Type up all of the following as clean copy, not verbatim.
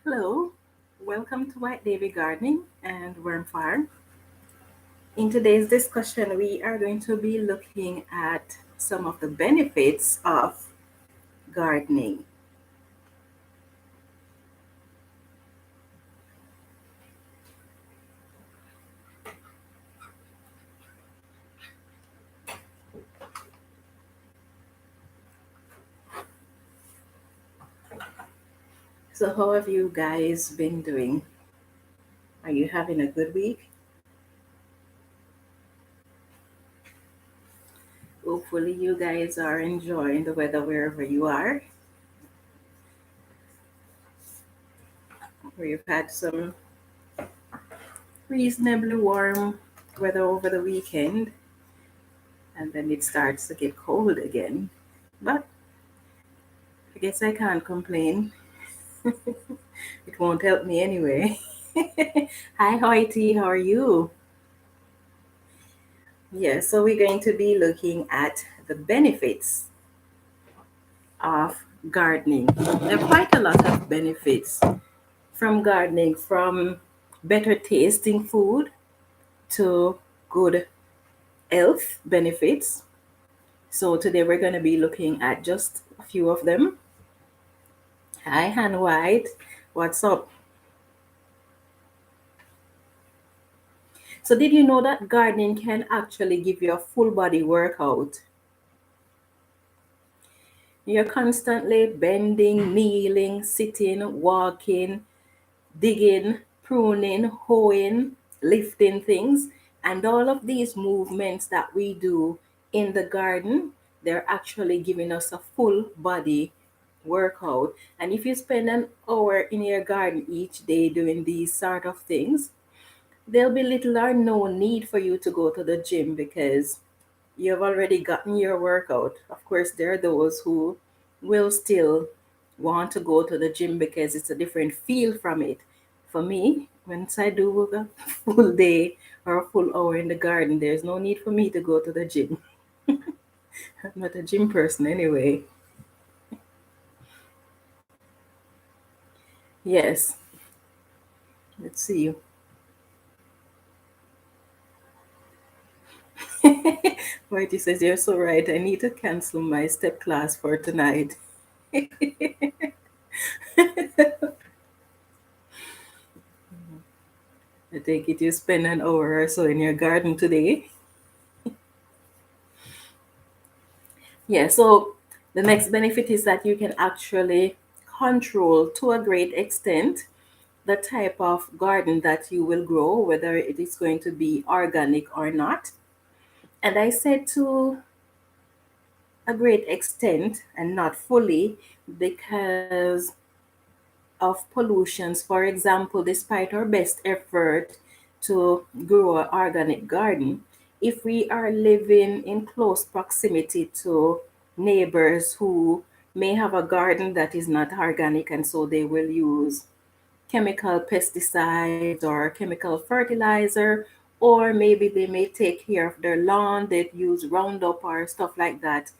Hello, welcome to White Davy Gardening and Worm Farm. In today's discussion, we are going to be looking at some of the benefits of gardening. So, how have you guys been doing? Are you having a good week? Hopefully, you guys are enjoying the weather wherever you are, where you've had some reasonably warm weather over the weekend, and then it starts to get cold again. But I guess I can't complain. It won't help me anyway. Hi, Hoity, how are you? Yeah, so we're going to be looking at the benefits of gardening. There are quite a lot of benefits from gardening, from better tasting food to good health benefits. So today we're going to be looking at just a few of them. Hi, Han White, what's up? So, did you know that gardening can actually give you a full body workout? You're constantly bending, kneeling, sitting, walking, digging, pruning, hoeing, lifting things. And all of these movements that we do in the garden, they're actually giving us a full body workout. And if you spend an hour in your garden each day doing these sort of things, there'll be little or no need for you to go to the gym because you've already gotten your workout. Of course, there are those who will still want to go to the gym because it's a different feel from it. For me, once I do a full day or a full hour in the garden, there's no need for me to go to the gym. I'm not a gym person anyway. Yes, let's see. Whitey says, you're so right. I need to cancel my step class for tonight. I take it you spend an hour or so in your garden today. Yeah, so the next benefit is that you can actually control to a great extent the type of garden that you will grow, whether it is going to be organic or not. And I said to a great extent and not fully because of pollutions. For example, despite our best effort to grow an organic garden, if we are living in close proximity to neighbors who may have a garden that is not organic and so they will use chemical pesticides or chemical fertilizer, or maybe they may take care of their lawn, they'd use Roundup or stuff like that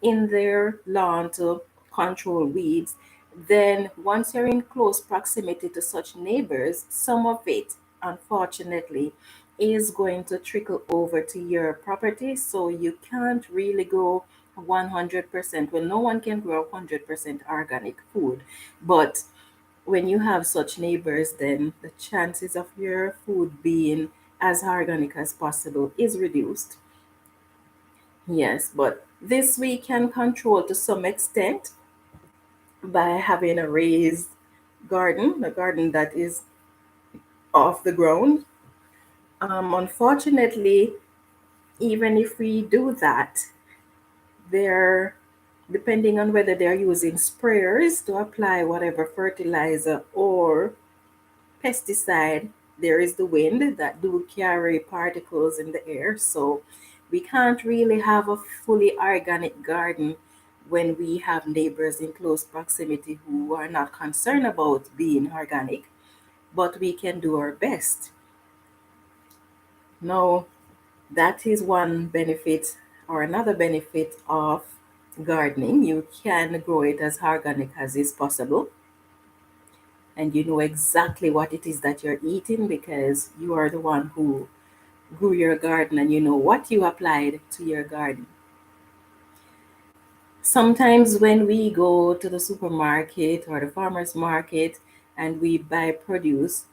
in their lawn to control weeds, then once you're in close proximity to such neighbors, some of it, unfortunately, is going to trickle over to your property. So you can't really grow 100%. Well, no one can grow 100% organic food, but when you have such neighbors, then the chances of your food being as organic as possible is reduced. Yes, but this we can control to some extent by having a raised garden, a garden that is off the ground. Unfortunately, even if we do that, they're depending on whether they're using sprayers to apply whatever fertilizer or pesticide, there is the wind that do carry particles in the air. So we can't really have a fully organic garden when we have neighbors in close proximity who are not concerned about being organic, but we can do our best. Now, that is one benefit or another benefit of gardening. You can grow it as organic as is possible. and you know exactly what it is that you're eating because you are the one who grew your garden and you know what you applied to your garden. Sometimes when we go to the supermarket or the farmer's market and we buy produce,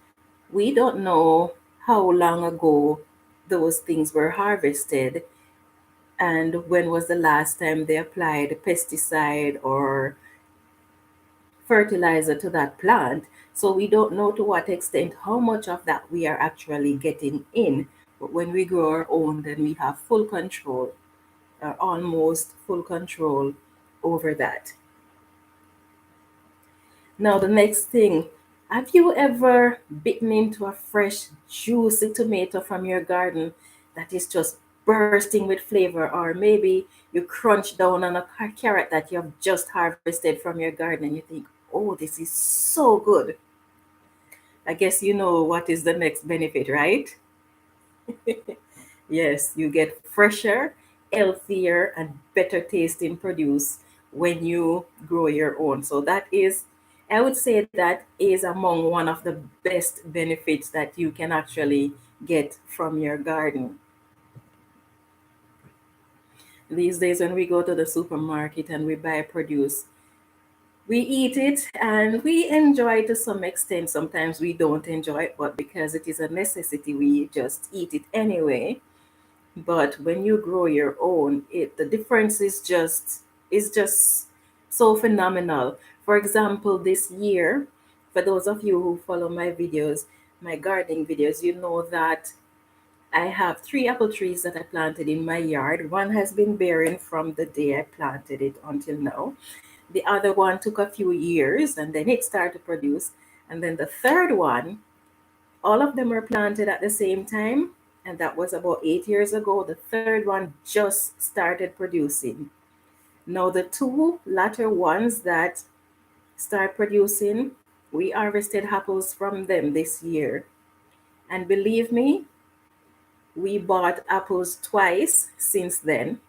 we don't know how long ago those things were harvested and when was the last time they applied pesticide or fertilizer to that plant. So we don't know to what extent how much of that we are actually getting in. But when we grow our own, then we have full control, or almost full control over that. Now, the next thing, have you ever bitten into a fresh, juicy tomato from your garden that is just bursting with flavor? Or maybe you crunch down on a carrot that you have just harvested from your garden and you think, oh, this is so good. I guess you know what is the next benefit, right? Yes, you get fresher, healthier, and better tasting produce when you grow your own. So that is, I would say that is among one of the best benefits that you can actually get from your garden. These days, when we go to the supermarket and we buy produce, we eat it and we enjoy it to some extent. Sometimes we don't enjoy it, but because it is a necessity, we just eat it anyway. But when you grow your own, it the difference is just so phenomenal. For example, this year, for those of you who follow my videos, my gardening videos, you know that I have three apple trees that I planted in my yard. One has been bearing from the day I planted it until now. The other one took a few years and then it started to produce. And then the third one, all of them were planted at the same time, and that was about 8 years ago. The third one just started producing. Now, the two latter ones that start producing, we harvested apples from them this year. And believe me, we bought apples twice since then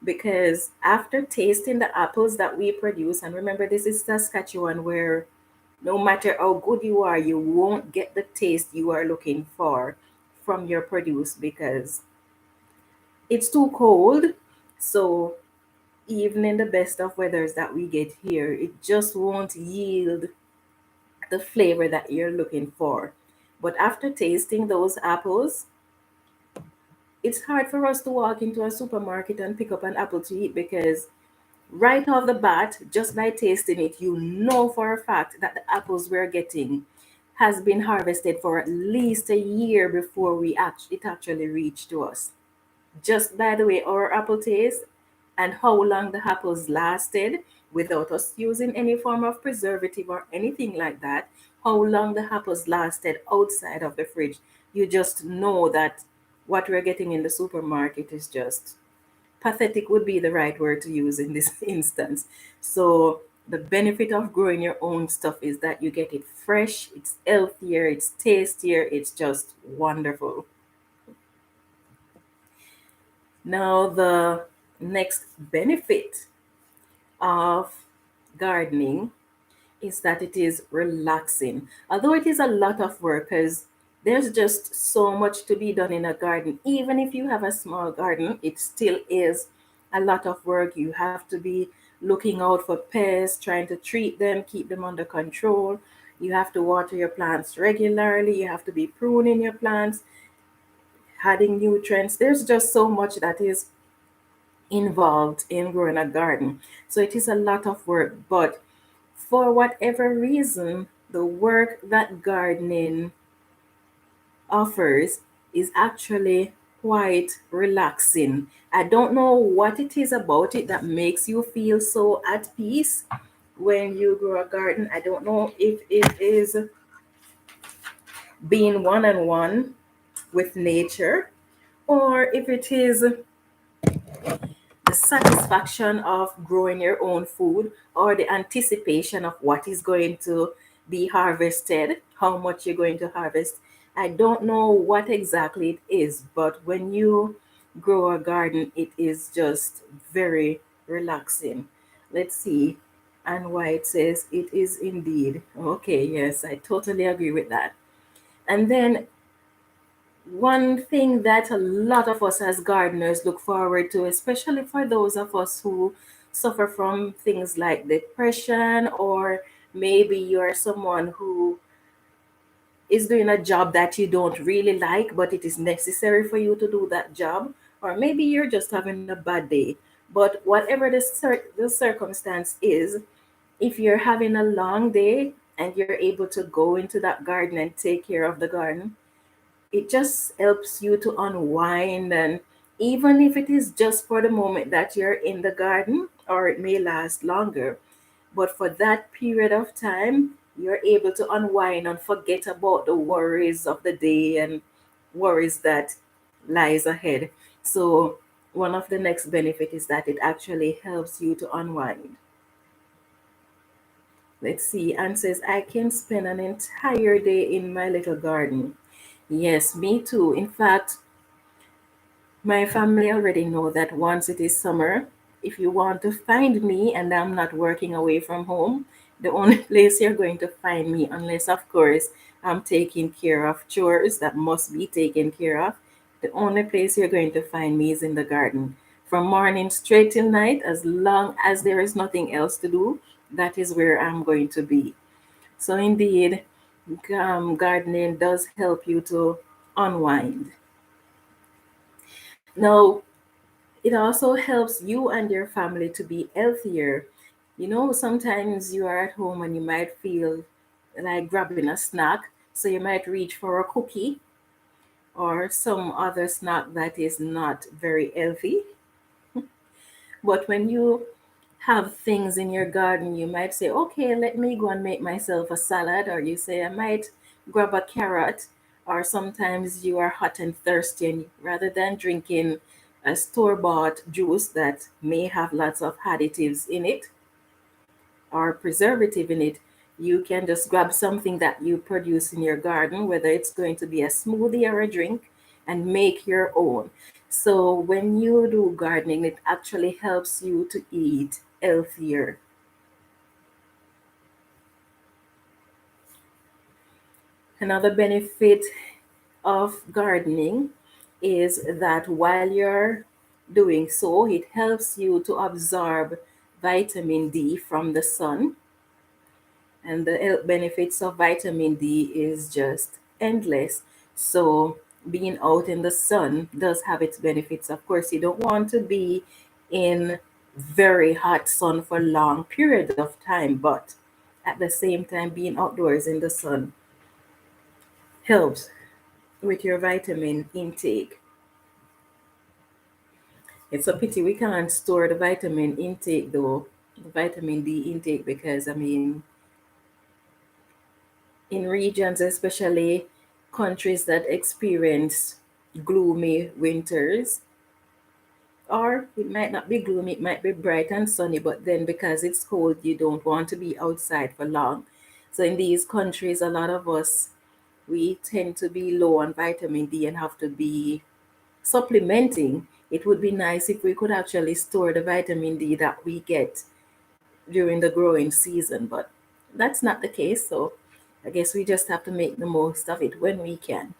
because after tasting the apples that we produce, and remember, this is Saskatchewan where no matter how good you are, you won't get the taste you are looking for from your produce because it's too cold. So even in the best of weathers that we get here, it just won't yield the flavor that you're looking for. But after tasting those apples, it's hard for us to walk into a supermarket and pick up an apple to eat because right off the bat, just by tasting it, you know for a fact that the apples we're getting has been harvested for at least a year before it actually reached to us. Just by the way our apple tastes and how long the apples lasted without us using any form of preservative or anything like that, how long the apples lasted outside of the fridge, you just know that what we're getting in the supermarket is just pathetic would be the right word to use in this instance. So the benefit of growing your own stuff is that you get it fresh, it's healthier, it's tastier, it's just wonderful. Now the next benefit of gardening is that it is relaxing. Although it is a lot of work, because there's just so much to be done in a garden. Even if you have a small garden, it still is a lot of work. You have to be looking out for pests, trying to treat them, keep them under control. You have to water your plants regularly. You have to be pruning your plants, adding nutrients. There's just so much that is involved in growing a garden. So it is a lot of work, but for whatever reason, the work that gardening offers is actually quite relaxing. I don't know what it is about it that makes you feel so at peace when you grow a garden. I don't know if it is being one on one with nature or if it is the satisfaction of growing your own food or the anticipation of what is going to be harvested, how much you're going to harvest. I don't know what exactly it is, but when you grow a garden, it is just very relaxing. Let's see. And White says, it is indeed. Okay, yes, I totally agree with that. And then one thing that a lot of us as gardeners look forward to, especially for those of us who suffer from things like depression, or maybe you're someone who is doing a job that you don't really like, but it is necessary for you to do that job, or maybe you're just having a bad day. But whatever the circumstance is, if you're having a long day and you're able to go into that garden and take care of the garden, it just helps you to unwind. And even if it is just for the moment that you're in the garden, or it may last longer, but for that period of time, you're able to unwind and forget about the worries of the day and worries that lies ahead. So one of the next benefit is that it actually helps you to unwind. Let's see. Anne says, I can spend an entire day in my little garden. Yes, me too. In fact, my family already know that once it is summer, if you want to find me and I'm not working away from home, the only place you're going to find me, unless of course I'm taking care of chores that must be taken care of, the only place you're going to find me is in the garden. From morning straight till night, as long as there is nothing else to do, that is where I'm going to be. So indeed, gardening does help you to unwind. Now, it also helps you and your family to be healthier. You know, sometimes you are at home and you might feel like grabbing a snack, so you might reach for a cookie or some other snack that is not very healthy. But when you have things in your garden, you might say, okay, let me go and make myself a salad, or you say, I might grab a carrot, or sometimes you are hot and thirsty, and rather than drinking a store bought juice that may have lots of additives in it or preservative in it, you can just grab something that you produce in your garden, whether it's going to be a smoothie or a drink, and make your own. So when you do gardening, it actually helps you to eat healthier. Another benefit of gardening is that while you're doing so, it helps you to absorb vitamin D from the sun. And the health benefits of vitamin D is just endless. So being out in the sun does have its benefits. Of course, you don't want to be in very hot sun for long periods of time, but at the same time, being outdoors in the sun helps with your vitamin intake. It's a pity we can't store the vitamin intake though, the vitamin D intake, because I mean, in regions, especially countries that experience gloomy winters, or it might not be gloomy, it might be bright and sunny, but then because it's cold, you don't want to be outside for long. So in these countries, a lot of us, we tend to be low on vitamin D and have to be supplementing. It would be nice if we could actually store the vitamin D that we get during the growing season, but that's not the case. So I guess we just have to make the most of it when we can.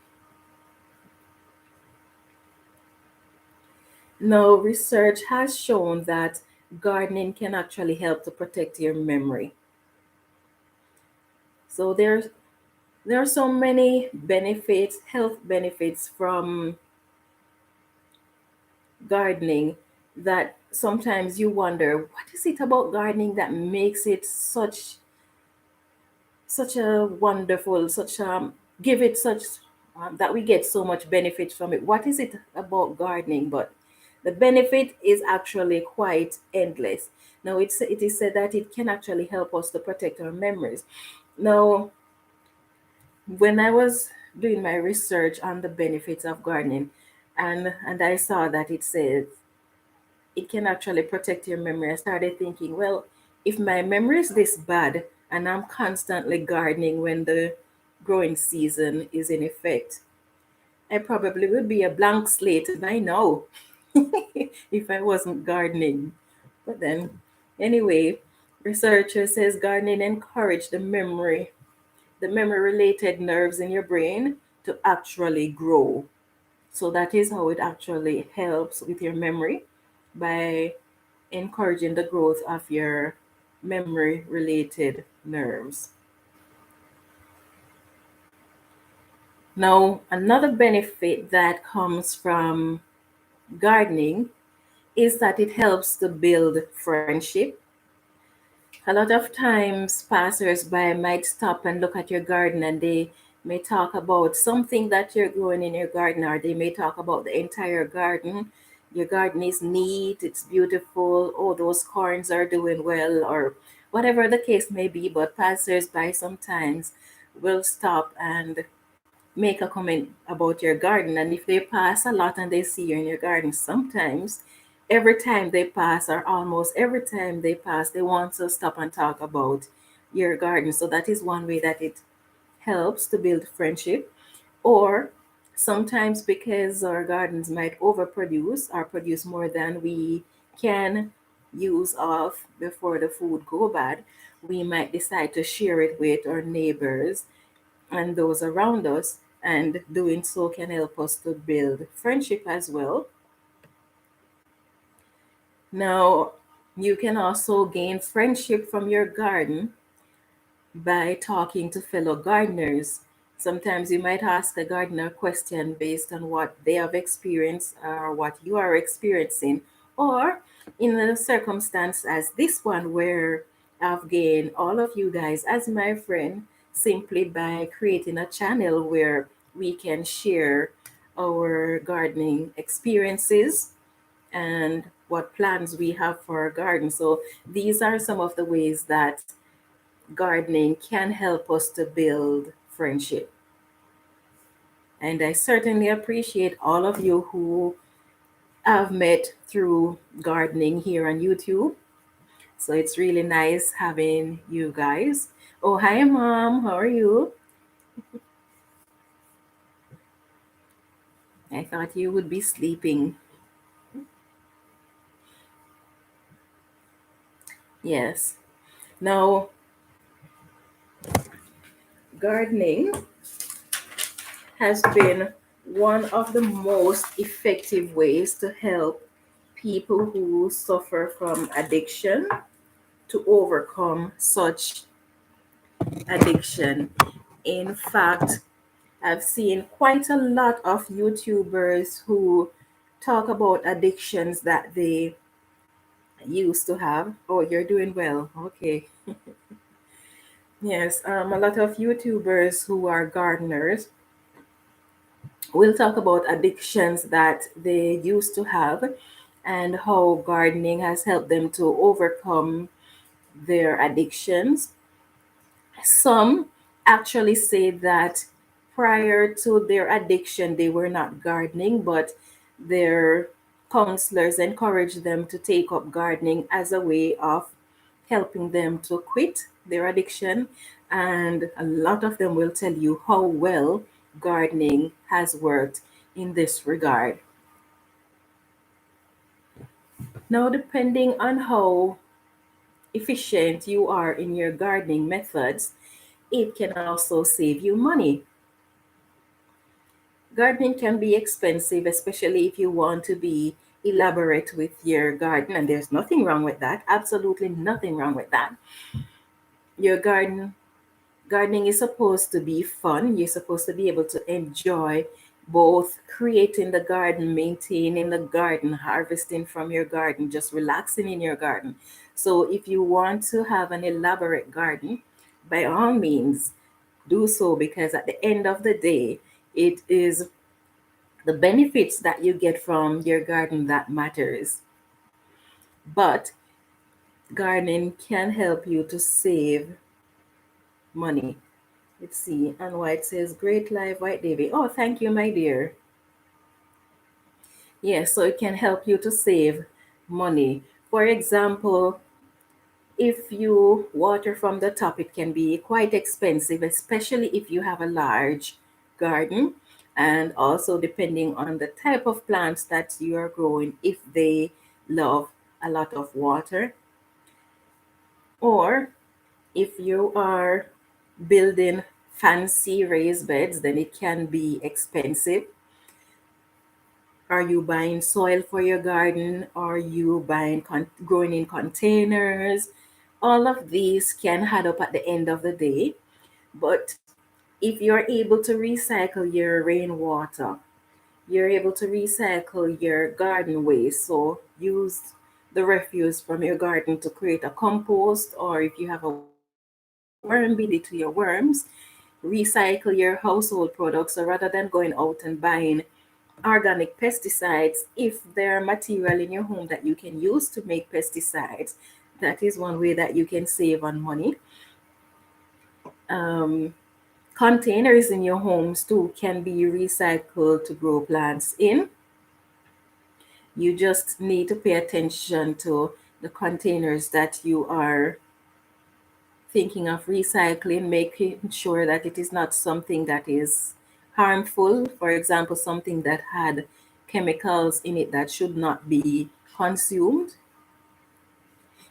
Now, research has shown that gardening can actually help to protect your memory. So there are so many benefits, health benefits from gardening, that sometimes you wonder, what is it about gardening that makes it such a wonderful, such give it such that we get so much benefit from it. What is it about gardening? But the benefit is actually quite endless. Now it is said that it can actually help us to protect our memories. Now, when I was doing my research on the benefits of gardening, and I saw that it says it can actually protect your memory, I started thinking, well, if my memory is this bad and I'm constantly gardening when the growing season is in effect, I probably would be a blank slate by now if I wasn't gardening. But then, anyway, Researcher says gardening encourage the memory related nerves in your brain to actually grow. So that is how it actually helps with your memory, by encouraging the growth of your memory related nerves. Now, another benefit that comes from gardening is that it helps to build friendship. A lot of times, passers-by might stop and look at your garden and they may talk about something that you're growing in your garden, or they may talk about the entire garden. Your garden is neat, it's beautiful, oh, those corns are doing well, or whatever the case may be. But passers-by sometimes will stop and make a comment about your garden. And if they pass a lot and they see you in your garden, sometimes every time they pass, or almost every time they pass, they want to stop and talk about your garden. So that is one way that it helps to build friendship. Or sometimes, because our gardens might overproduce or produce more than we can use of before the food go bad, we might decide to share it with our neighbors and those around us, and doing so can help us to build friendship as well. Now, you can also gain friendship from your garden by talking to fellow gardeners. Sometimes you might ask a gardener a question based on what they have experienced or what you are experiencing, or in a circumstance as this one where I've gained all of you guys as my friend simply by creating a channel where we can share our gardening experiences and what plans we have for our garden. So these are some of the ways that gardening can help us to build friendship. And I certainly appreciate all of you who I've met through gardening here on YouTube. So it's really nice having you guys. Oh, hi, Mom. How are you? I thought you would be sleeping. Yes. Now, gardening has been one of the most effective ways to help people who suffer from addiction to overcome such addiction. In fact, I've seen quite a lot of YouTubers who talk about addictions that they used to have. Oh, you're doing well. Okay. Yes, a lot of YouTubers who are gardeners will talk about addictions that they used to have and how gardening has helped them to overcome their addictions. Some actually say that prior to their addiction, they were not gardening, but their counselors encouraged them to take up gardening as a way of helping them to quit their addiction. And a lot of them will tell you how well gardening has worked in this regard. Now, depending on how efficient you are in your gardening methods, it can also save you money. Gardening can be expensive, especially if you want to be elaborate with your garden, and there's nothing wrong with that. Absolutely nothing wrong with that. Your gardening is supposed to be fun. You're supposed to be able to enjoy both creating the garden, maintaining the garden, harvesting from your garden, just relaxing in your garden. So if you want to have an elaborate garden, by all means, do so, because at the end of the day, it is the benefits that you get from your garden that matters. But gardening can help you to save money. Let's see. And White says, great live, White Davy. Oh, thank you, my dear. Yes, so it can help you to save money. For example, if you water from the top, it can be quite expensive, especially if you have a large garden. And also, depending on the type of plants that you are growing, if they love a lot of water. Or if you are building fancy raised beds, then it can be expensive. Are you buying soil for your garden? Are you buying growing in containers? All of these can add up at the end of the day. But if you're able to recycle your rainwater, you're able to recycle your garden waste. So use the refuse from your garden to create a compost, or if you have a worm, feed it to your worms. Recycle your household products. So rather than going out and buying organic pesticides, if there are material in your home that you can use to make pesticides, that is one way that you can save on money. Um, Containers in your homes too can be recycled to grow plants in. You just need to pay attention to the containers that you are thinking of recycling, making sure that it is not something that is harmful. For example, something that had chemicals in it that should not be consumed.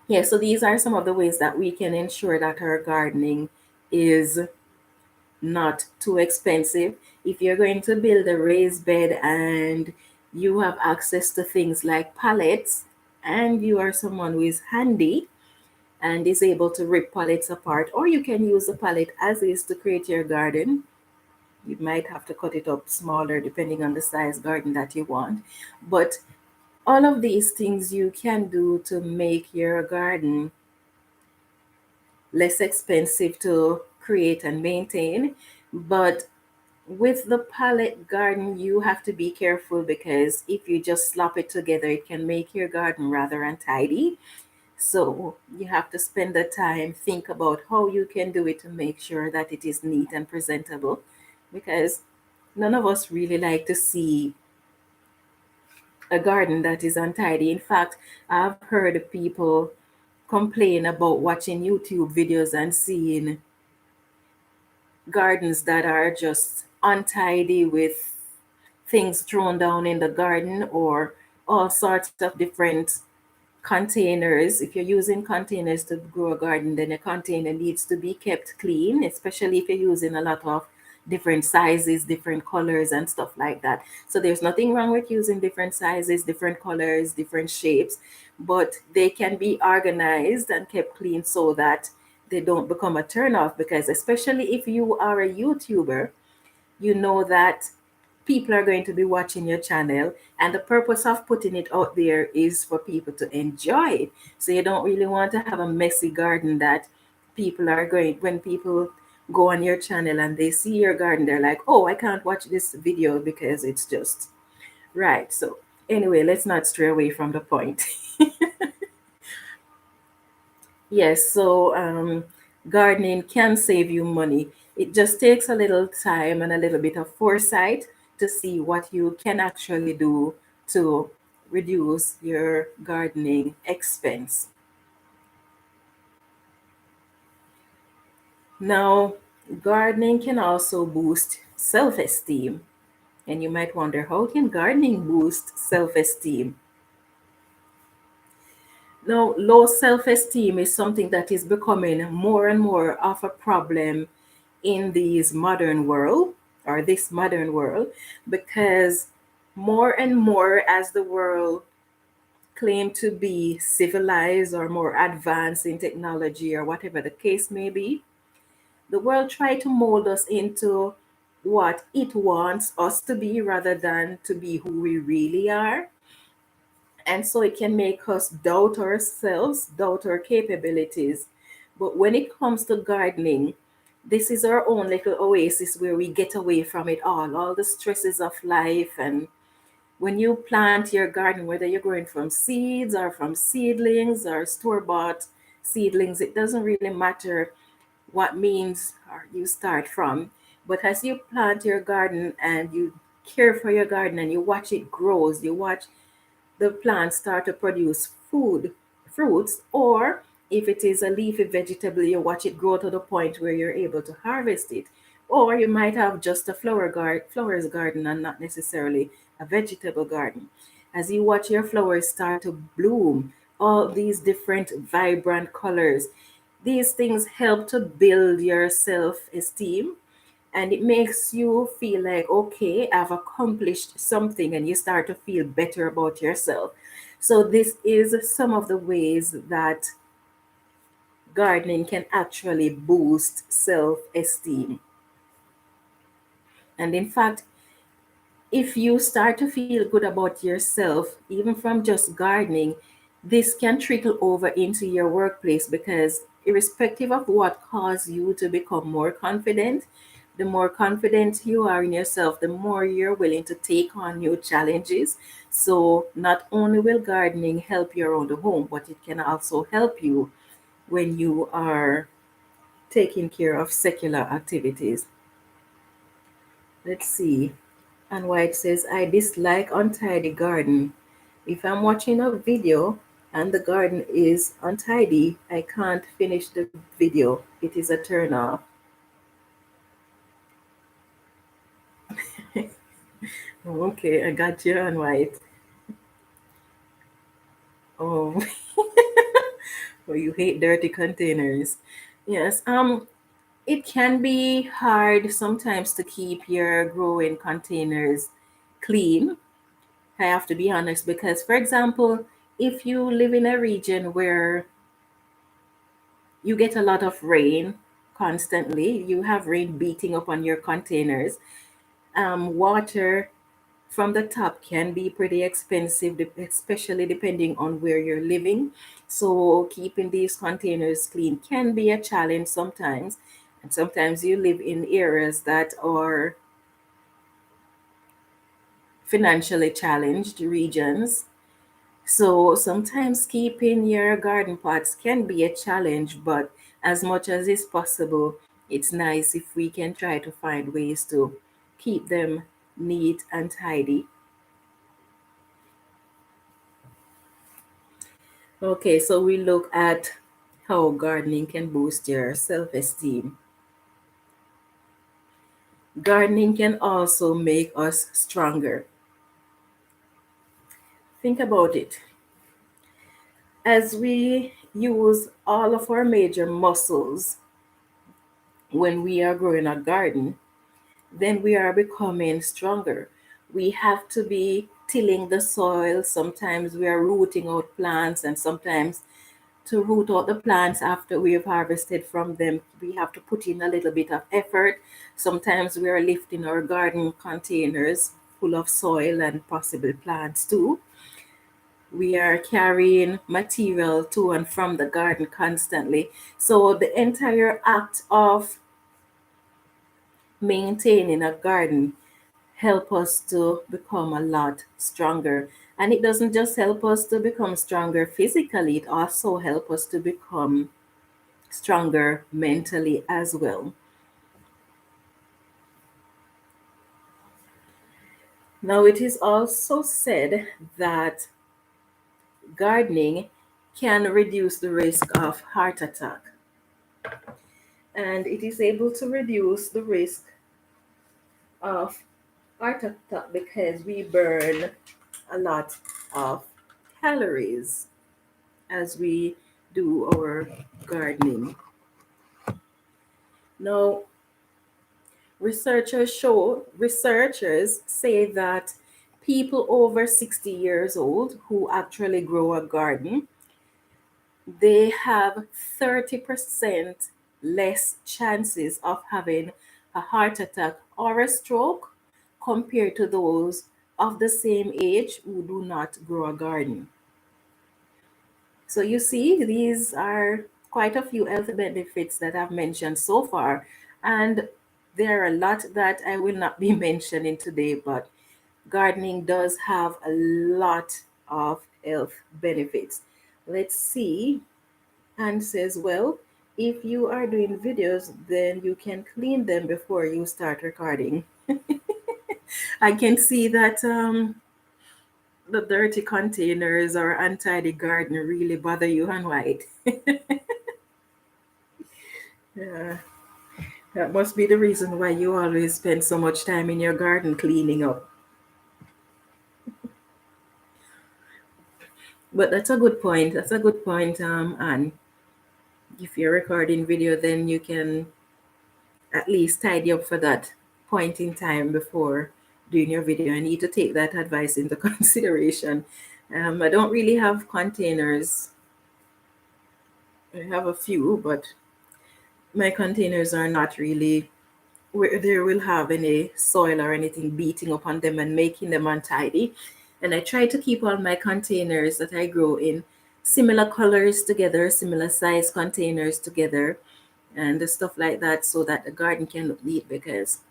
Yeah, so these are some of the ways that we can ensure that our gardening is not too expensive. If you're going to build a raised bed and you have access to things like pallets, and you are someone who is handy and is able to rip pallets apart, or you can use the pallet as is to create your garden. You might have to cut it up smaller depending on the size garden that you want. But all of these things you can do to make your garden less expensive to create and maintain. But with the pallet garden, you have to be careful because if you just slap it together, it can make your garden rather untidy. So you have to spend the time, think about how you can do it to make sure that it is neat and presentable, because none of us really like to see a garden that is untidy. In fact, I've heard people complain about watching YouTube videos and seeing gardens that are just untidy with things thrown down in the garden or all sorts of different containers. If you're using containers to grow a garden, then a container needs to be kept clean, especially if you're using a lot of different sizes, different colors, and stuff like that. So there's nothing wrong with using different sizes, different colors, different shapes, but they can be organized and kept clean so that they don't become a turnoff. Because especially if you are a YouTuber, you know that people are going to be watching your channel, and the purpose of putting it out there is for people to enjoy it. So you don't really want to have a messy garden that people are going, when people go on your channel and they see your garden, they're like, oh, I can't watch this video because it's just right. So anyway, let's not stray away from the point. Yes, so gardening can save you money. It just takes a little time and a little bit of foresight to see what you can actually do to reduce your gardening expense. Now, gardening can also boost self-esteem. And you might wonder, how can gardening boost self-esteem? Now, low self-esteem is something that is becoming more and more of a problem in these modern world, or this modern world, because more and more as the world claim to be civilized or more advanced in technology or whatever the case may be, the world try to mold us into what it wants us to be rather than to be who we really are. And so it can make us doubt ourselves, doubt our capabilities. But when it comes to gardening, this is our own little oasis where we get away from it all the stresses of life. And when you plant your garden, whether you're growing from seeds or from seedlings or store bought seedlings, it doesn't really matter what means or you start from. But as you plant your garden and you care for your garden and you watch it grows, you watch the plants start to produce food, fruits, or if it is a leafy vegetable, you watch it grow to the point where you're able to harvest it. Or you might have just a flowers garden and not necessarily a vegetable garden. As you watch your flowers start to bloom, all these different vibrant colors, These things help to build your self esteem, and it makes you feel like, okay, I've accomplished something, and you start to feel better about yourself. So, this is some of the ways that gardening can actually boost self esteem. And in fact, if you start to feel good about yourself, even from just gardening, this can trickle over into your workplace because, irrespective of what caused you to become more confident, the more confident you are in yourself, the more you're willing to take on new challenges. So, not only will gardening help you around the home, but it can also help you when you are taking care of secular activities. Let's see. And White says, I dislike untidy garden. If I'm watching a video and the garden is untidy, I can't finish the video. It is a turn off. Okay, I got you on White. Oh, well, you hate dirty containers. Yes, it can be hard sometimes to keep your growing containers clean. I have to be honest because, for example, if you live in a region where you get a lot of rain constantly, you have rain beating up on your containers, water from the tap can be pretty expensive, especially depending on where you're living. So, keeping these containers clean can be a challenge sometimes. And sometimes you live in areas that are financially challenged regions. So sometimes keeping your garden pots can be a challenge, but as much as is possible, it's nice if we can try to find ways to keep them neat and tidy. Okay, so we look at how gardening can boost your self esteem. Gardening can also make us stronger. Think about it. As we use all of our major muscles when we are growing a garden, then we are becoming stronger. We have to be tilling the soil. Sometimes we are rooting out plants, and sometimes to root out the plants after we have harvested from them, we have to put in a little bit of effort. Sometimes we are lifting our garden containers full of soil and possible plants too. We are carrying material to and from the garden constantly. So the entire act of maintaining a garden help us to become a lot stronger. And it doesn't just help us to become stronger physically, it also help us to become stronger mentally as well. Now, it is also said that gardening can reduce the risk of heart attack, and it is able to reduce the risk of heart attack because we burn a lot of calories as we do our gardening. Now, researchers say that people over 60 years old who actually grow a garden, they have 30% less chances of having a heart attack or a stroke compared to those of the same age who do not grow a garden. So you see, these are quite a few health benefits that I've mentioned so far, and there are a lot that I will not be mentioning today, but gardening does have a lot of health benefits. Let's see. And says, well, if you are doing videos, then you can clean them before you start recording. I can see that the dirty containers or untidy garden really bother you, and White. Yeah, that must be the reason why you always spend so much time in your garden cleaning up. But that's a good point. That's a good point, Anne. If you're recording video, then you can at least tidy up for that point in time before doing your video. I need to take that advice into consideration. I don't really have containers. I have a few, but my containers are not really where they will have any soil or anything beating upon them and making them untidy. And I try to keep all my containers that I grow in similar colors together, similar size containers together, and the stuff like that, so that the garden can look neat, because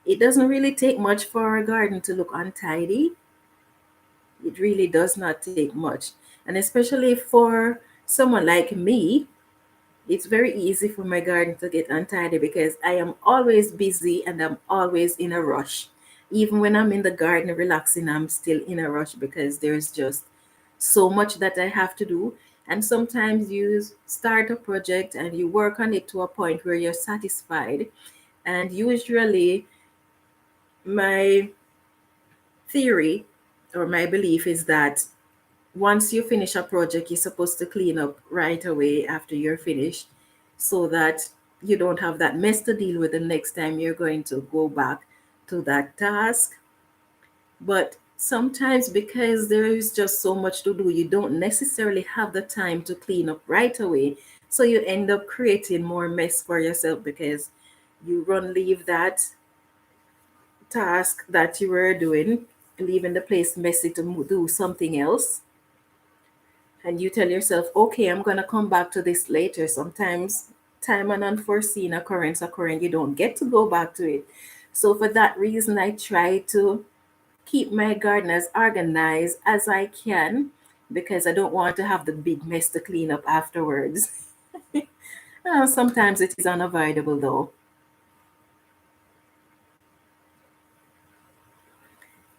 it doesn't really take much for a garden to look untidy. It really does not take much. And especially for someone like me, it's very easy for my garden to get untidy because I am always busy and I'm always in a rush. Even when I'm in the garden relaxing, I'm still in a rush because there's just so much that I have to do. And sometimes you start a project and you work on it to a point where you're satisfied. And usually, my theory or my belief is that once you finish a project, you're supposed to clean up right away after you're finished, so that you don't have that mess to deal with the next time you're going to go back to that task. But sometimes, because there is just so much to do, you don't necessarily have the time to clean up right away. So you end up creating more mess for yourself because you run leave that task that you were doing, leaving the place messy to do something else, and you tell yourself, okay, I'm going to come back to this later. Sometimes time and unforeseen occurrence occurring, you don't get to go back to it. So for that reason, I try to keep my garden as organized as I can, because I don't want to have the big mess to clean up afterwards. Sometimes it is unavoidable though.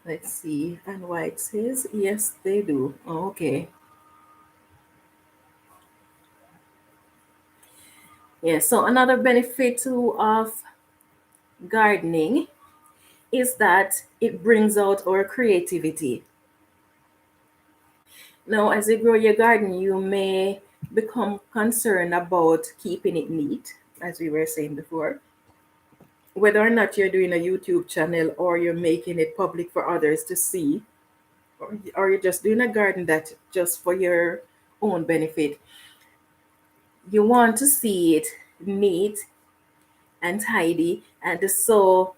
Let's see. And White says, yes, they do. Okay. Yeah, so another benefit too of gardening is that it brings out our creativity. Now, as you grow your garden, you may become concerned about keeping it neat, as we were saying before. Whether or not you're doing a YouTube channel or you're making it public for others to see, or you're just doing a garden that just for your own benefit, you want to see it neat and tidy. And so,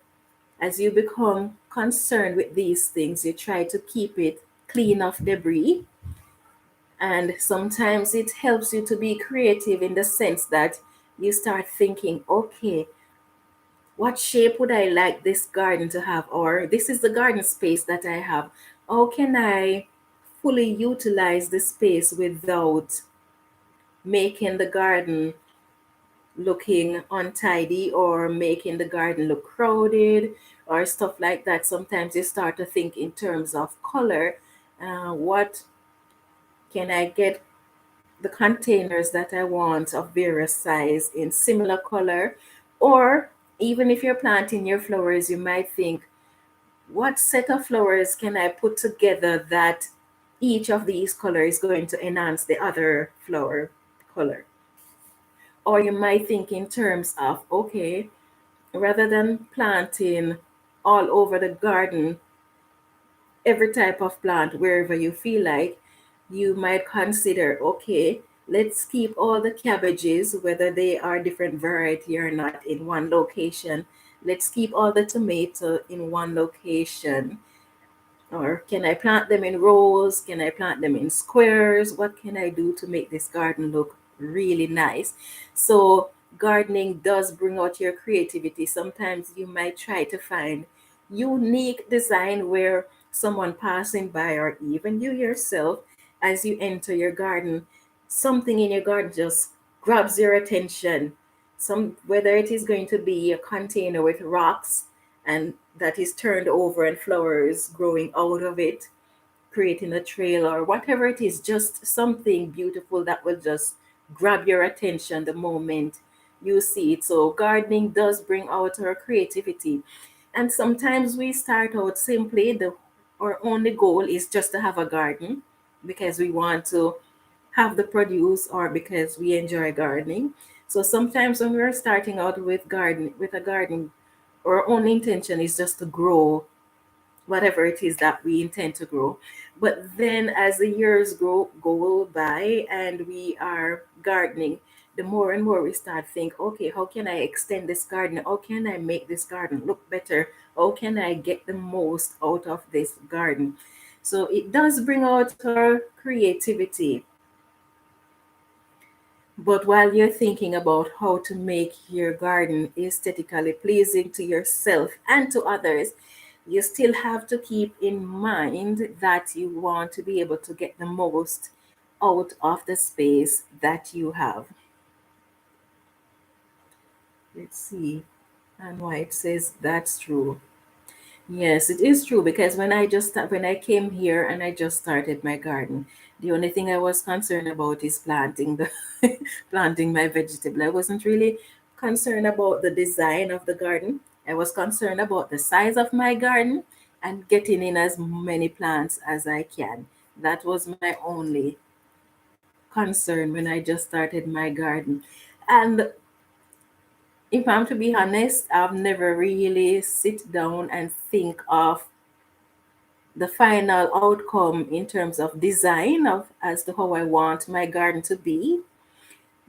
as you become concerned with these things, you try to keep it clean of debris. And sometimes it helps you to be creative in the sense that you start thinking, okay, what shape would I like this garden to have? Or this is the garden space that I have. How can I fully utilize the space without making the garden looking untidy or making the garden look crowded or stuff like that? Sometimes you start to think in terms of color. What can I get the containers that I want of various size in similar color? Or even if you're planting your flowers, you might think, what set of flowers can I put together that each of these colors is going to enhance the other flower color? Or you might think in terms of, okay, rather than planting all over the garden every type of plant wherever you feel like, you might consider, okay, let's keep all the cabbages, whether they are different variety or not, in one location. Let's keep all the tomato in one location. Or can I plant them in rows? Can I plant them in squares? What can I do to make this garden look really nice? So, gardening does bring out your creativity. Sometimes you might try to find unique design where someone passing by, or even you yourself, as you enter your garden, something in your garden just grabs your attention. Some, whether it is going to be a container with rocks and that is turned over and flowers growing out of it, creating a trail, or whatever it is, just something beautiful that will just grab your attention the moment you see it. So, gardening does bring out our creativity. And sometimes we start out simply, our only goal is just to have a garden because we want to have the produce or because we enjoy gardening. So sometimes when we're starting out with a garden, our only intention is just to grow whatever it is that we intend to grow. But then as the years go by and we are gardening, the more and more we start think, okay, how can I extend this garden? How can I make this garden look better? How can I get the most out of this garden? So it does bring out our creativity. But while you're thinking about how to make your garden aesthetically pleasing to yourself and to others, you still have to keep in mind that you want to be able to get the most out of the space that you have. Let's see. And White says that's true. Yes, it is true because when I came here and I just started my garden, the only thing I was concerned about is planting the planting my vegetable. I wasn't really concerned about the design of the garden. I was concerned about the size of my garden and getting in as many plants as I can. That was my only concern when I just started my garden. And if I'm to be honest, I've never really sit down and think of the final outcome in terms of design of as to how I want my garden to be,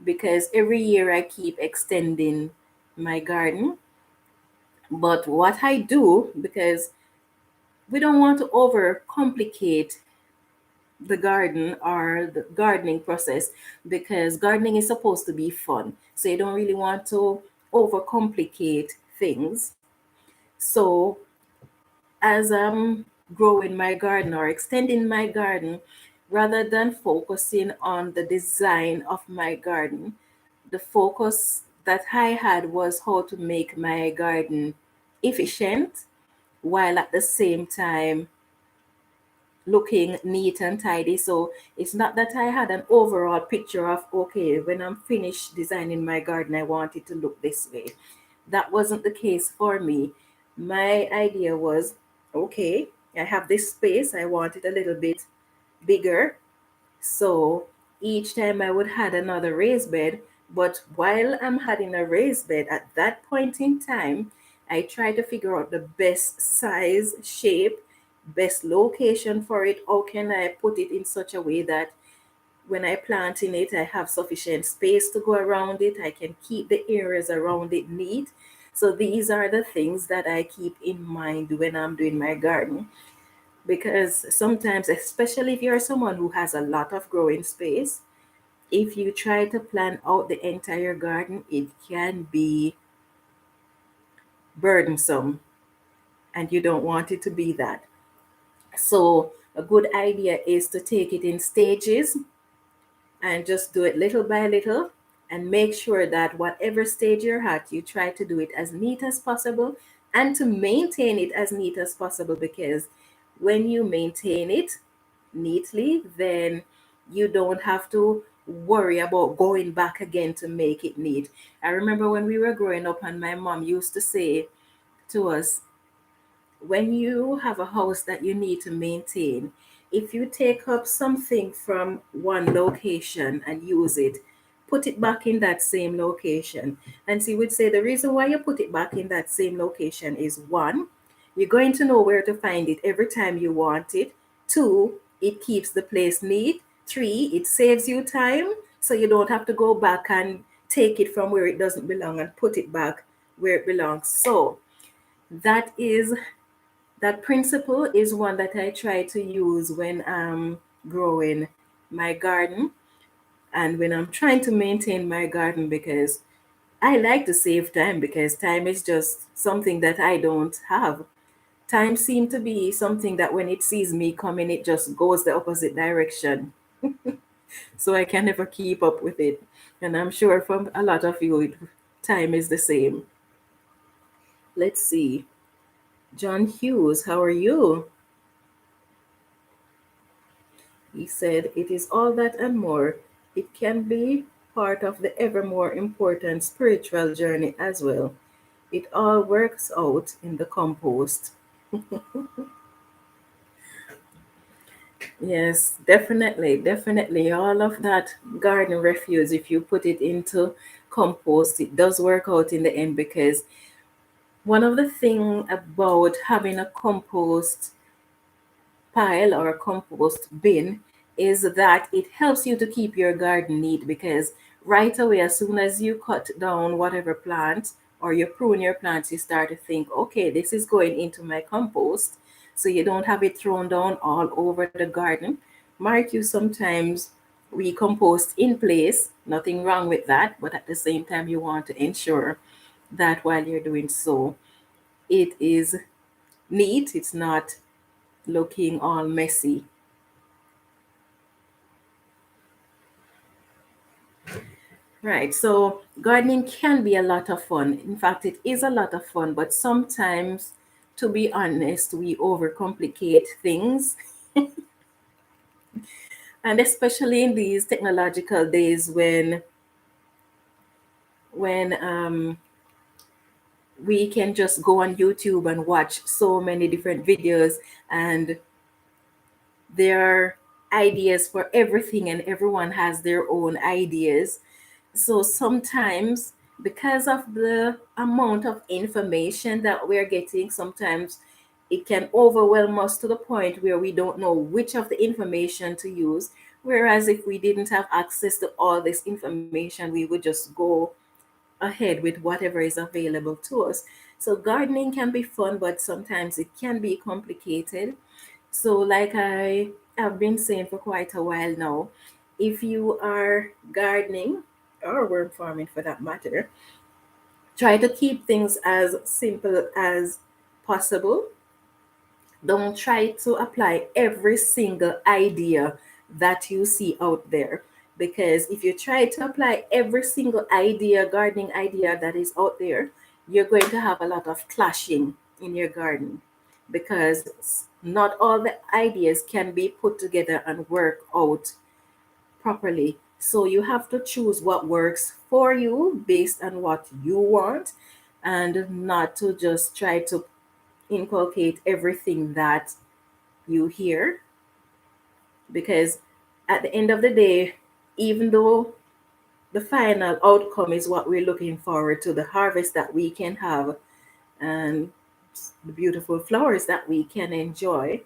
because every year I keep extending my garden. But what I do, because we don't want to over complicate the garden or the gardening process, because gardening is supposed to be fun, so you don't really want to overcomplicate things. So as I'm growing my garden or extending my garden, rather than focusing on the design of my garden, the focus that I had was how to make my garden efficient while at the same time looking neat and tidy. So it's not that I had an overall picture of, okay, when I'm finished designing my garden, I want it to look this way. That wasn't the case for me. My idea was, okay, I have this space, I want it a little bit bigger. So each time I would add another raised bed, but while I'm adding a raised bed at that point in time, I try to figure out the best size, shape, best location for it. How can I put it in such a way that when I plant in it, I have sufficient space to go around it. I can keep the areas around it neat. So these are the things that I keep in mind when I'm doing my garden. Because sometimes, especially if you're someone who has a lot of growing space, if you try to plan out the entire garden, it can be burdensome and you don't want it to be that. So, a good idea is to take it in stages and just do it little by little and make sure that whatever stage you're at, you try to do it as neat as possible and to maintain it as neat as possible, because when you maintain it neatly, then you don't have to worry about going back again to make it neat. I remember when we were growing up and my mom used to say to us, when you have a house that you need to maintain, if you take up something from one location and use it, put it back in that same location. And she would say the reason why you put it back in that same location is one, you're going to know where to find it every time you want it. Two, it keeps the place neat. Three, it saves you time, so you don't have to go back and take it from where it doesn't belong and put it back where it belongs. So that is that principle is one that I try to use when I'm growing my garden and when I'm trying to maintain my garden, because I like to save time, because time is just something that I don't have. Time seems to be something that when it sees me coming, it just goes the opposite direction. So I can never keep up with it. And I'm sure for a lot of you, time is the same. Let's see. John Hughes, how are you? He said, it is all that and more. It can be part of the ever more important spiritual journey as well. It all works out in the compost. Yes, definitely, definitely. All of that garden refuse, if you put it into compost, it does work out in the end because one of the thing about having a compost pile or a compost bin is that it helps you to keep your garden neat because right away, as soon as you cut down whatever plant or you prune your plants, you start to think, okay, this is going into my compost. So you don't have it thrown down all over the garden. Mark, you sometimes we compost in place, nothing wrong with that, but at the same time, you want to ensure that while you're doing so, it is neat, it's not looking all messy. Right. So gardening can be a lot of fun. In fact, it is a lot of fun, but sometimes, to be honest, we overcomplicate things. And especially in these technological days when we can just go on YouTube and watch so many different videos, and there are ideas for everything and everyone has their own ideas. So sometimes, because of the amount of information that we're getting, sometimes it can overwhelm us to the point where we don't know which of the information to use. Whereas if we didn't have access to all this information, we would just go ahead with whatever is available to us. So gardening can be fun, but sometimes it can be complicated. So, like I have been saying for quite a while now, if you are gardening or worm farming for that matter, try to keep things as simple as possible. Don't try to apply every single idea that you see out there. Because if you try to apply every single idea, gardening idea that is out there, you're going to have a lot of clashing in your garden because not all the ideas can be put together and work out properly. So you have to choose what works for you based on what you want and not to just try to inculcate everything that you hear, because at the end of the day, even though the final outcome is what we're looking forward to, the harvest that we can have and the beautiful flowers that we can enjoy,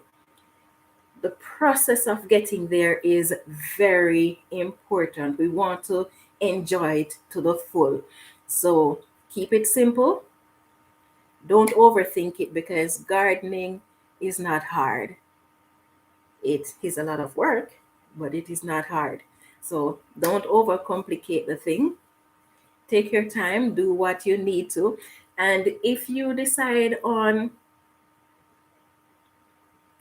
the process of getting there is very important. We want to enjoy it to the full. So keep it simple. Don't overthink it because gardening is not hard. It is a lot of work, but it is not hard. So don't overcomplicate the thing. Take your time, do what you need to. And if you decide on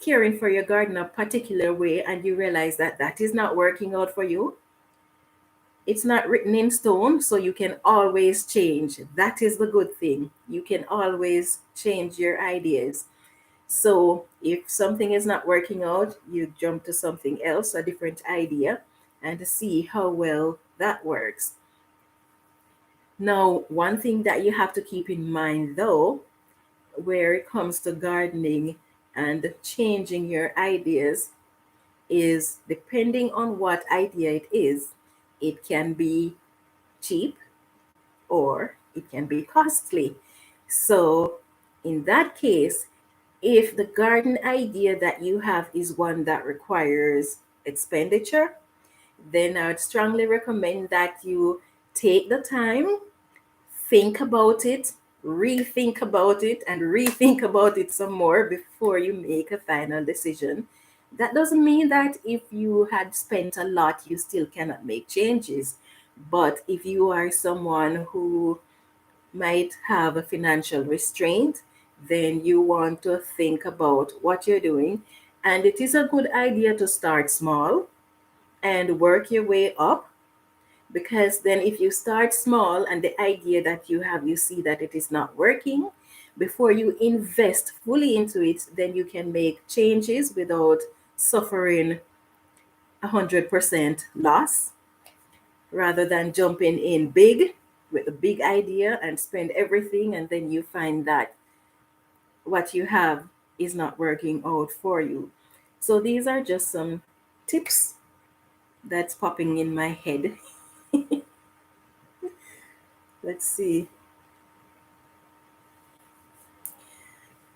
caring for your garden a particular way and you realize that that is not working out for you, it's not written in stone, so you can always change. That is the good thing. You can always change your ideas. So if something is not working out, you jump to something else, a different idea, and to see how well that works. Now, one thing that you have to keep in mind though, where it comes to gardening and changing your ideas, is depending on what idea it can be cheap or it can be costly. So, in that case, if the garden idea that you have is one that requires expenditure, then I would strongly recommend that you take the time, think about it, and rethink about it some more before you make a final decision. That doesn't mean that if you had spent a lot, you still cannot make changes. But if you are someone who might have a financial restraint, then you want to think about what you're doing. And it is a good idea to start small and work your way up, because then if you start small and the idea that you have, you see that it is not working, before you invest fully into it, then you can make changes without suffering 100% loss, rather than jumping in big with a big idea and spend everything and then you find that what you have is not working out for you. So these are just some tips that's popping in my head. Let's see.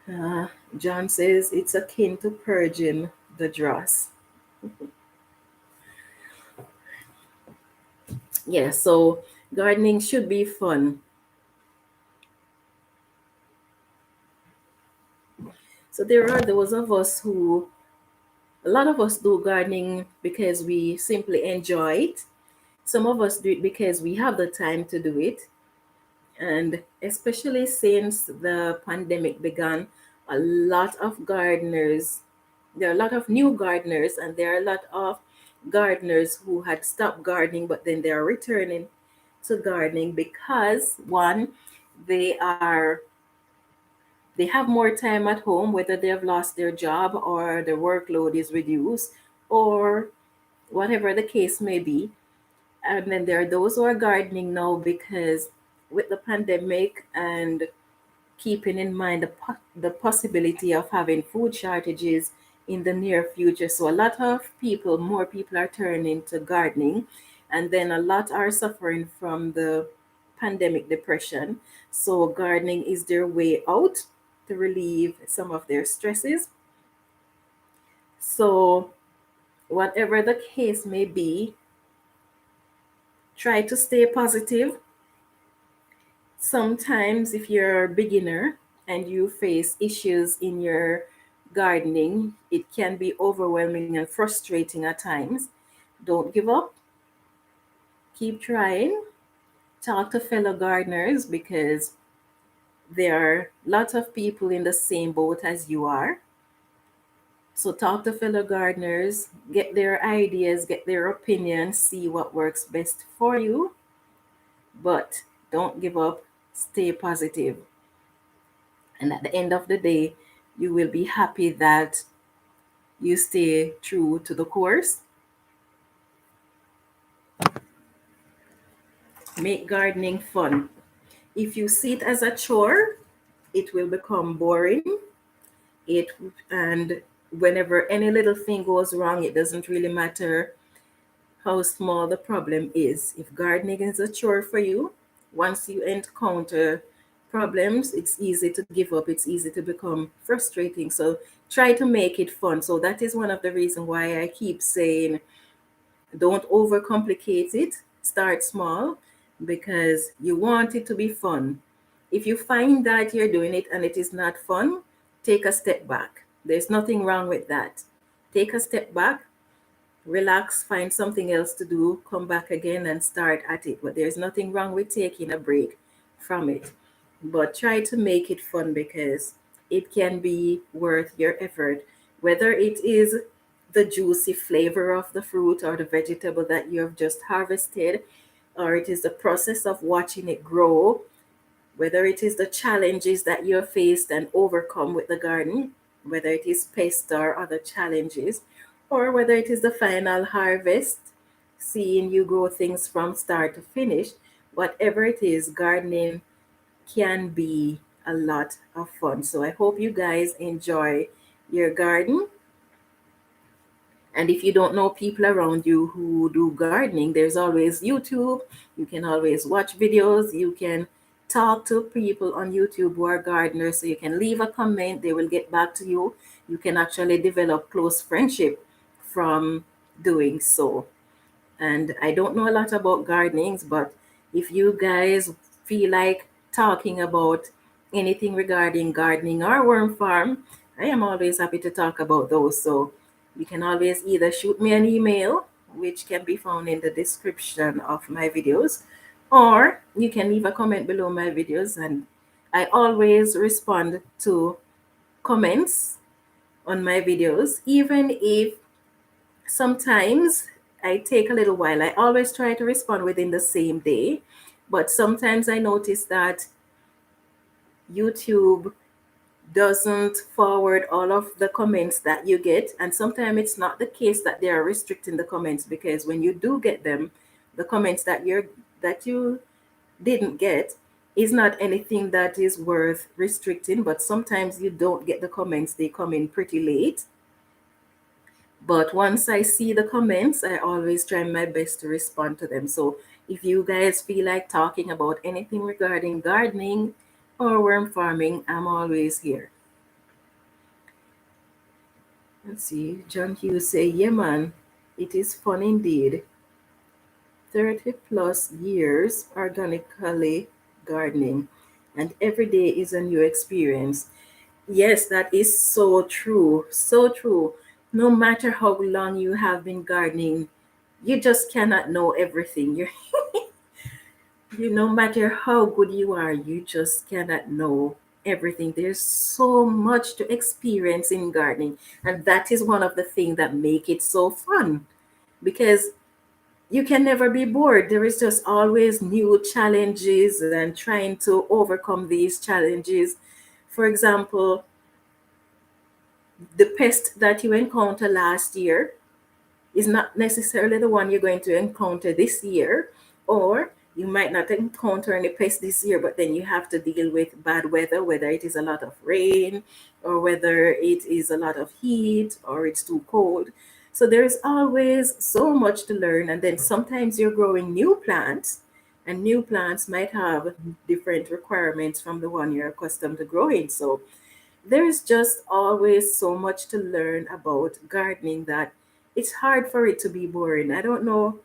Uh, John says it's akin to purging the dross. Yeah, so gardening should be fun. So there are those of us who, a lot of us do gardening because we simply enjoy it. Some of us do it because we have the time to do it. And especially since the pandemic began, a lot of gardeners, there are a lot of new gardeners, and there are a lot of gardeners who had stopped gardening, but then they are returning to gardening because one, they are they have more time at home, whether they have lost their job or their workload is reduced, or whatever the case may be. And then there are those who are gardening now because with the pandemic and keeping in mind the possibility of having food shortages in the near future. So a lot of people, more people are turning to gardening, and then a lot are suffering from the pandemic depression. So gardening is their way out to relieve some of their stresses. So whatever the case may be, try to stay positive. Sometimes, if you're a beginner and you face issues in your gardening, it can be overwhelming and frustrating at times. Don't give up, keep trying. Talk to fellow gardeners because there are lots of people in the same boat as you are. So, talk to fellow gardeners, get their ideas, get their opinions, see what works best for you. But don't give up, stay positive. And at the end of the day, you will be happy that you stay true to the course. Make gardening fun. If you see it as a chore, it will become boring. It and whenever any little thing goes wrong, it doesn't really matter how small the problem is. If gardening is a chore for you, once you encounter problems, it's easy to give up, it's easy to become frustrating. So try to make it fun. So that is one of the reasons why I keep saying don't overcomplicate it. Start small because you want it to be fun. If you find that you're doing it and it is not fun, take a step back. There's nothing wrong with that. Take a step back, relax, find something else to do, come back again and start at it. But there's nothing wrong with taking a break from it. But try to make it fun because it can be worth your effort. Whether it is the juicy flavor of the fruit or the vegetable that you have just harvested, or it is the process of watching it grow, whether it is the challenges that you have faced and overcome with the garden, whether it is pest or other challenges, or whether it is the final harvest, seeing you grow things from start to finish, whatever it is, gardening can be a lot of fun. So I hope you guys enjoy your garden. And if you don't know people around you who do gardening, there's always YouTube. You can always watch videos. You can talk to people on YouTube who are gardeners. So you can leave a comment, they will get back to you. You can actually develop close friendship from doing so. And I don't know a lot about gardenings, but if you guys feel like talking about anything regarding gardening or worm farm, I am always happy to talk about those. So you can always either shoot me an email, which can be found in the description of my videos, or you can leave a comment below my videos. And I always respond to comments on my videos, even if sometimes I take a little while. I always try to respond within the same day, but sometimes I notice that YouTube doesn't forward all of the comments that you get, and sometimes it's not the case that they are restricting the comments, because when you do get them, the comments that you didn't get is not anything that is worth restricting. But sometimes you don't get the comments, they come in pretty late. But once I see the comments, I always try my best to respond to them. So if you guys feel like talking about anything regarding gardening or worm farming, I'm always here. Let's see. John Hughes say, yeah, man, it is fun indeed. 30 plus years organically gardening, and every day is a new experience. Yes, that is so true. So true. No matter how long you have been gardening, you just cannot know everything. No matter how good you are, you just cannot know everything. There's so much to experience in gardening, and that is one of the things that make it so fun because you can never be bored. There is just always new challenges and trying to overcome these challenges. For example, the pest that you encountered last year is not necessarily the one you're going to encounter this year, or you might not encounter any pests this year, but then you have to deal with bad weather, whether it is a lot of rain, or whether it is a lot of heat, or it's too cold. So there is always so much to learn, and then sometimes you're growing new plants, and new plants might have different requirements from the one you're accustomed to growing. So there's just always so much to learn about gardening that it's hard for it to be boring. I don't know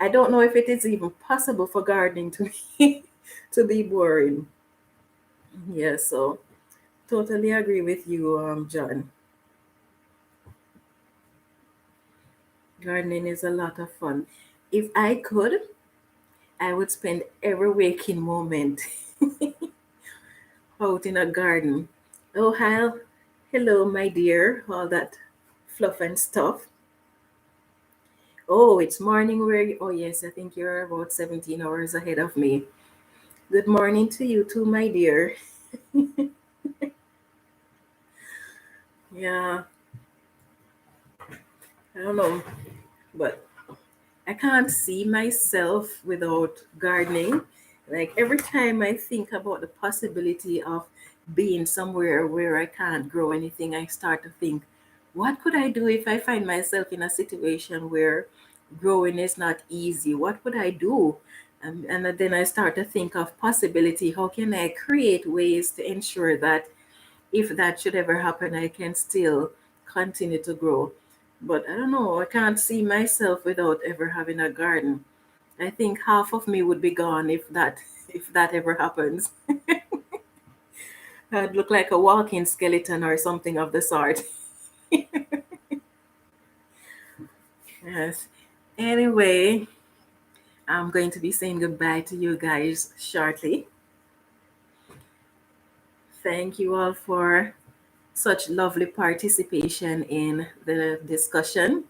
if it is even possible for gardening to be to be boring. Yeah, so totally agree with you, John. Gardening is a lot of fun. If I could, I would spend every waking moment out in a garden. Oh, hello, my dear, all that fluff and stuff. Oh, it's morning where you, oh yes, I think you're about 17 hours ahead of me. Good morning to you too, my dear. Yeah, I don't know, but I can't see myself without gardening. Like every time I think about the possibility of being somewhere where I can't grow anything, I start to think, what could I do if I find myself in a situation where growing is not easy? What would I do? And then I start to think of possibility. How can I create ways to ensure that if that should ever happen, I can still continue to grow. But I don't know, I can't see myself without ever having a garden. I think half of me would be gone if that ever happens. I'd look like a walking skeleton or something of the sort. Yes. Anyway, I'm going to be saying goodbye to you guys shortly. Thank you all for such lovely participation in the discussion.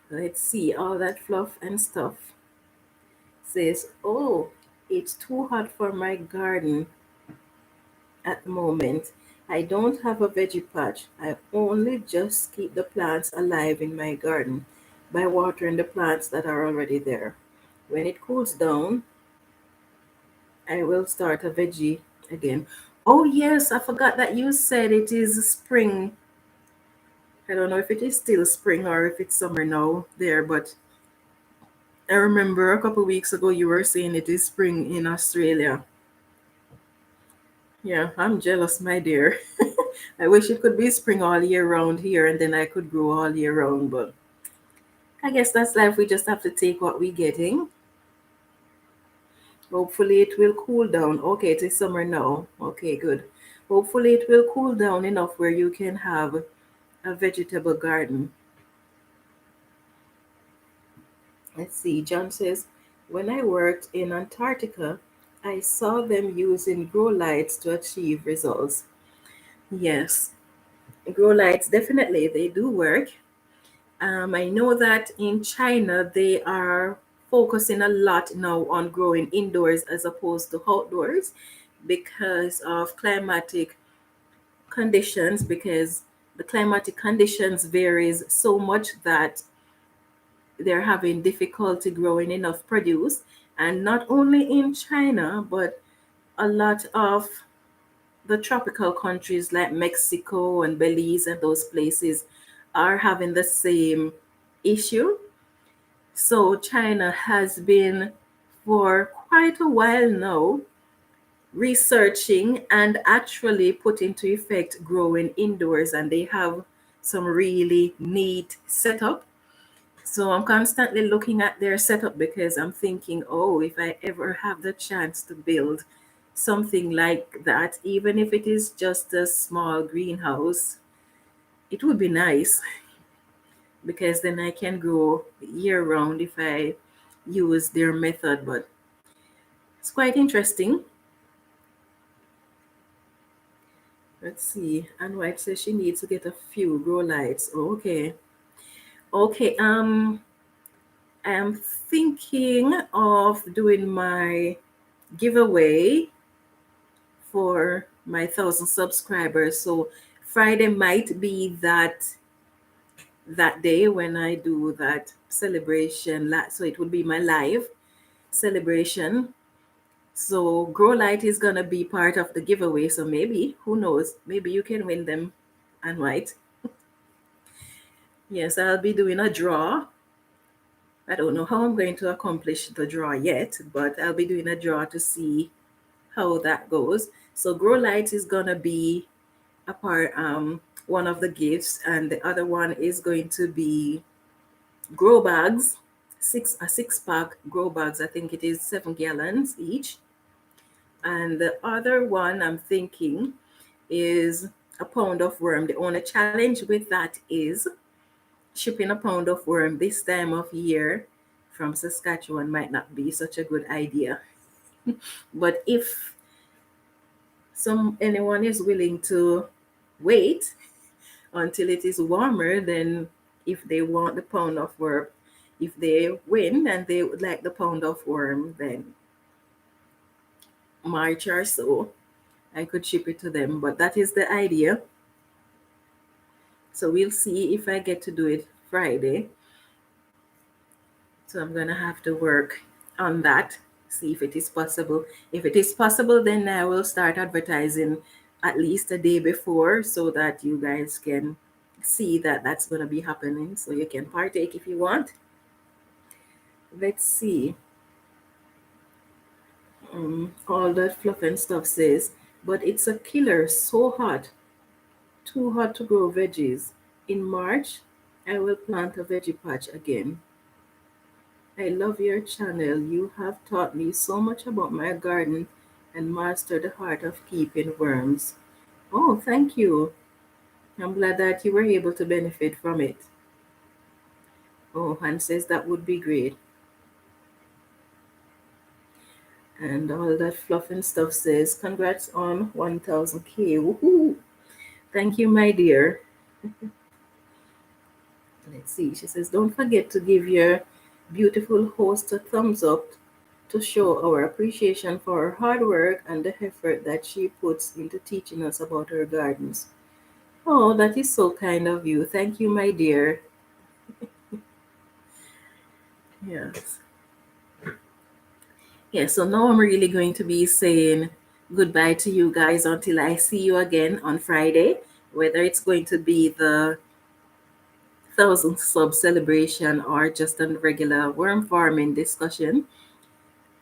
Let's see, all that fluff and stuff says, oh, it's too hot for my garden at the moment. I don't have a veggie patch. I only just keep the plants alive in my garden by watering the plants that are already there. When it cools down, I will start a veggie again. Oh, yes, I forgot that you said it is spring. I don't know if it is still spring or if it's summer now there, but I remember a couple weeks ago you were saying it is spring in Australia. Yeah, I'm jealous, my dear. I wish it could be spring all year round here and then I could grow all year round, but I guess that's life. We just have to take what we're getting. Hopefully it will cool down. Okay, it is summer now. Okay, good. Hopefully it will cool down enough where you can have a vegetable garden. Let's see. John says, when I worked in Antarctica, I saw them using grow lights to achieve results. Yes, grow lights definitely they do work. I know that in China they are focusing a lot now on growing indoors as opposed to outdoors because of climatic conditions. Because the climatic conditions varies so much that they're having difficulty growing enough produce, and not only in China but a lot of the tropical countries like Mexico and Belize and those places are having the same issue. So China has been for quite a while now researching and actually put into effect growing indoors, and they have some really neat setup. So I'm constantly looking at their setup because I'm thinking, oh, if I ever have the chance to build something like that, even if it is just a small greenhouse, it would be nice because then I can grow year round if I use their method. But it's quite interesting. Let's see. And White says she needs to get a few grow lights. Okay. Okay. I'm thinking of doing my giveaway for my 1,000 subscribers. So Friday might be that day when I do that celebration. So it would be my live celebration. So Grow Light is gonna be part of the giveaway. So maybe, who knows? Maybe you can win them, and White. Yes, I'll be doing a draw. I don't know how I'm going to accomplish the draw yet, but I'll be doing a draw to see how that goes. So Grow Light is gonna be a part, one of the gifts, and the other one is going to be grow bags, a 6 pack grow bags. I think it is 7 gallons each. And the other one I'm thinking is a pound of worm. The only challenge with that is shipping a pound of worm this time of year from Saskatchewan might not be such a good idea. But if anyone is willing to wait until it is warmer, then if they want the pound of worm, if they win and they would like the pound of worm, then March or so, I could ship it to them. But that is the idea. So we'll see if I get to do it Friday. So I'm gonna have to work on that, see if it is possible. If it is possible, then I will start advertising at least a day before so that you guys can see that that's gonna be happening. So you can partake if you want. Let's see. All that fluff and stuff says, but it's a killer. So hot, too hot to grow veggies. In March, I will plant a veggie patch again. I love your channel. You have taught me so much about my garden and mastered the art of keeping worms. Oh, thank you. I'm glad that you were able to benefit from it. Oh, Han says that would be great. And all that fluff and stuff says, congrats on 1000K. Woohoo! Thank you, my dear. Let's see. She says, don't forget to give your beautiful host a thumbs up to show our appreciation for her hard work and the effort that she puts into teaching us about her gardens. Oh, that is so kind of you. Thank you, my dear. Yes. Yeah, so now I'm really going to be saying goodbye to you guys until I see you again on Friday, whether it's going to be the 1,000 sub celebration or just a regular worm farming discussion.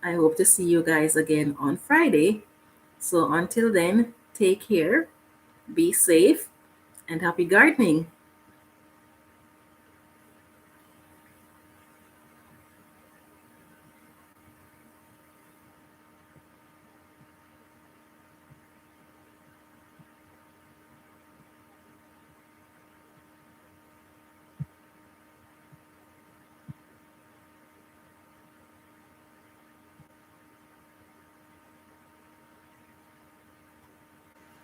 I hope to see you guys again on Friday. So until then, take care, be safe, and happy gardening.